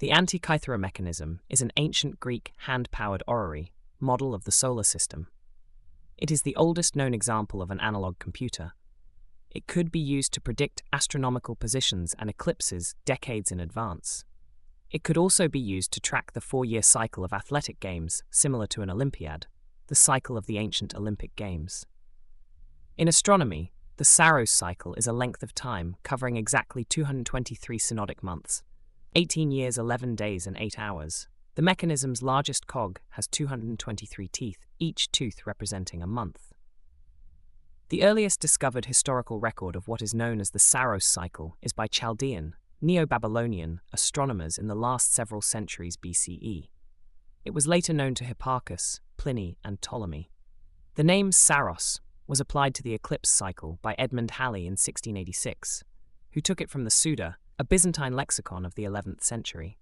The Antikythera Mechanism is an ancient Greek hand-powered orrery, model of the solar system. It is the oldest known example of an analog computer. It could be used to predict astronomical positions and eclipses decades in advance. It could also be used to track the 4-year cycle of athletic games, similar to an olympiad, the cycle of the ancient Olympic Games. In astronomy, the saros cycle is a length of time covering exactly 223 synodic months, 18 years, 11 days, and 8 hours. The mechanism's largest cog has 223 teeth, each tooth representing a month. The earliest discovered historical record of what is known as the saros cycle is by Chaldean, neo-Babylonian astronomers in the last several centuries BCE. It was later known to Hipparchus, Pliny, and Ptolemy. The name saros was applied to the eclipse cycle by Edmond Halley in 1686, who took it from the Suda, a Byzantine lexicon of the 11th century.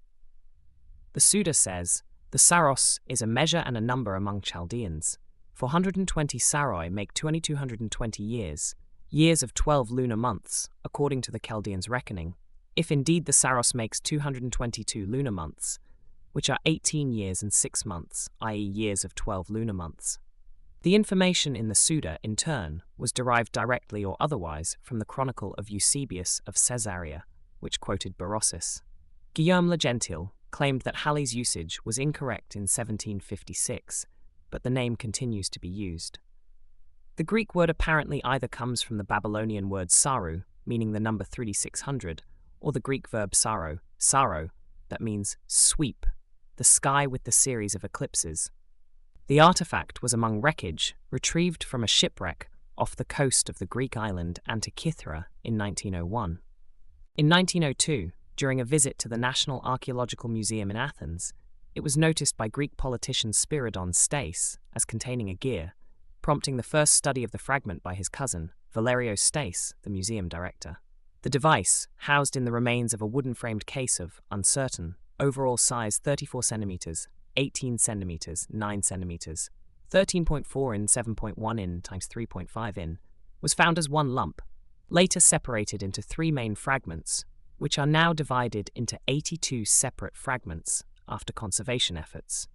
The Suda says, "The saros is a measure and a number among Chaldeans. 420 saroi make 2220 years, years of 12 lunar months, according to the Chaldeans' reckoning, if indeed the saros makes 222 lunar months, which are 18 years and 6 months, i.e. years of 12 lunar months." The information in the Suda, in turn, was derived directly or otherwise from the Chronicle of Eusebius of Caesarea, which quoted Berosus. Guillaume le Gentil claimed that Halley's usage was incorrect in 1756, but the name continues to be used. The Greek word apparently either comes from the Babylonian word saru, meaning the number 3600, or the Greek verb saro, that means sweep, the sky with the series of eclipses. The artifact was among wreckage retrieved from a shipwreck off the coast of the Greek island Antikythera in 1901. In 1902, during a visit to the National Archaeological Museum in Athens, it was noticed by Greek politician Spiridon Stais as containing a gear, prompting the first study of the fragment by his cousin, Valerio Stais, the museum director. The device, housed in the remains of a wooden-framed case of, uncertain, overall size 34 centimeters, 18 centimeters, 9 centimeters, 13.4 in, 7.1 in times 3.5 in, was found as one lump, later separated into 3 main fragments, which are now divided into 82 separate fragments after conservation efforts.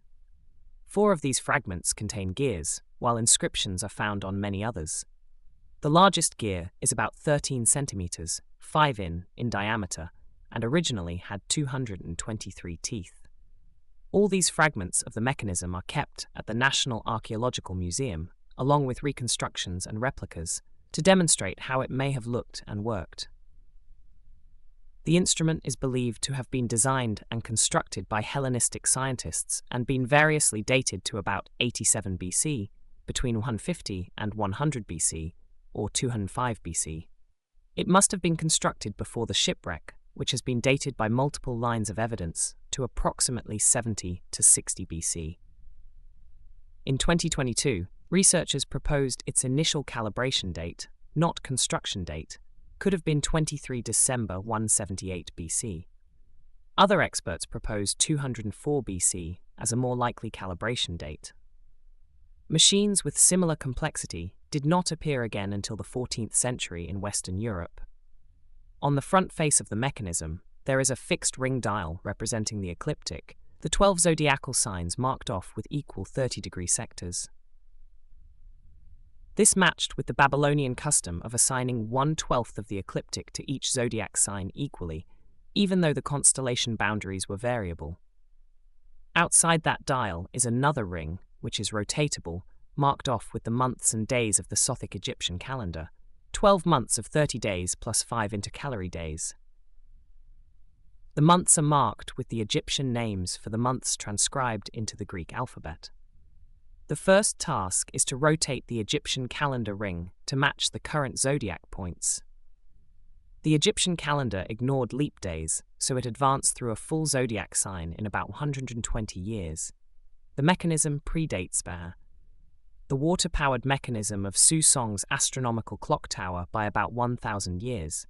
4 of these fragments contain gears, while inscriptions are found on many others. The largest gear is about 13 centimeters, 5 in diameter, and originally had 223 teeth. All these fragments of the mechanism are kept at the National Archaeological Museum, along with reconstructions and replicas, to demonstrate how it may have looked and worked. The instrument is believed to have been designed and constructed by Hellenistic scientists and been variously dated to about 87 BC, between 150 and 100 BC, or 205 BC. It must have been constructed before the shipwreck, which has been dated by multiple lines of evidence to approximately 70 to 60 BC. In 2022, researchers proposed its initial calibration date, not construction date, could have been 23 December 178 BC. Other experts proposed 204 BC as a more likely calibration date. Machines with similar complexity did not appear again until the 14th century in Western Europe. On the front face of the mechanism, there is a fixed ring dial representing the ecliptic, the 12 zodiacal signs marked off with equal 30-degree sectors. This matched with the Babylonian custom of assigning 1/12 of the ecliptic to each zodiac sign equally, even though the constellation boundaries were variable. Outside that dial is another ring, which is rotatable, marked off with the months and days of the Sothic Egyptian calendar, 12 months of 30 days plus 5 intercalary days. The months are marked with the Egyptian names for the months transcribed into the Greek alphabet. The first task is to rotate the Egyptian calendar ring to match the current zodiac points. The Egyptian calendar ignored leap days, so it advanced through a full zodiac sign in about 120 years. The mechanism predates the water-powered mechanism of Su Song's astronomical clock tower by about 1,000 years.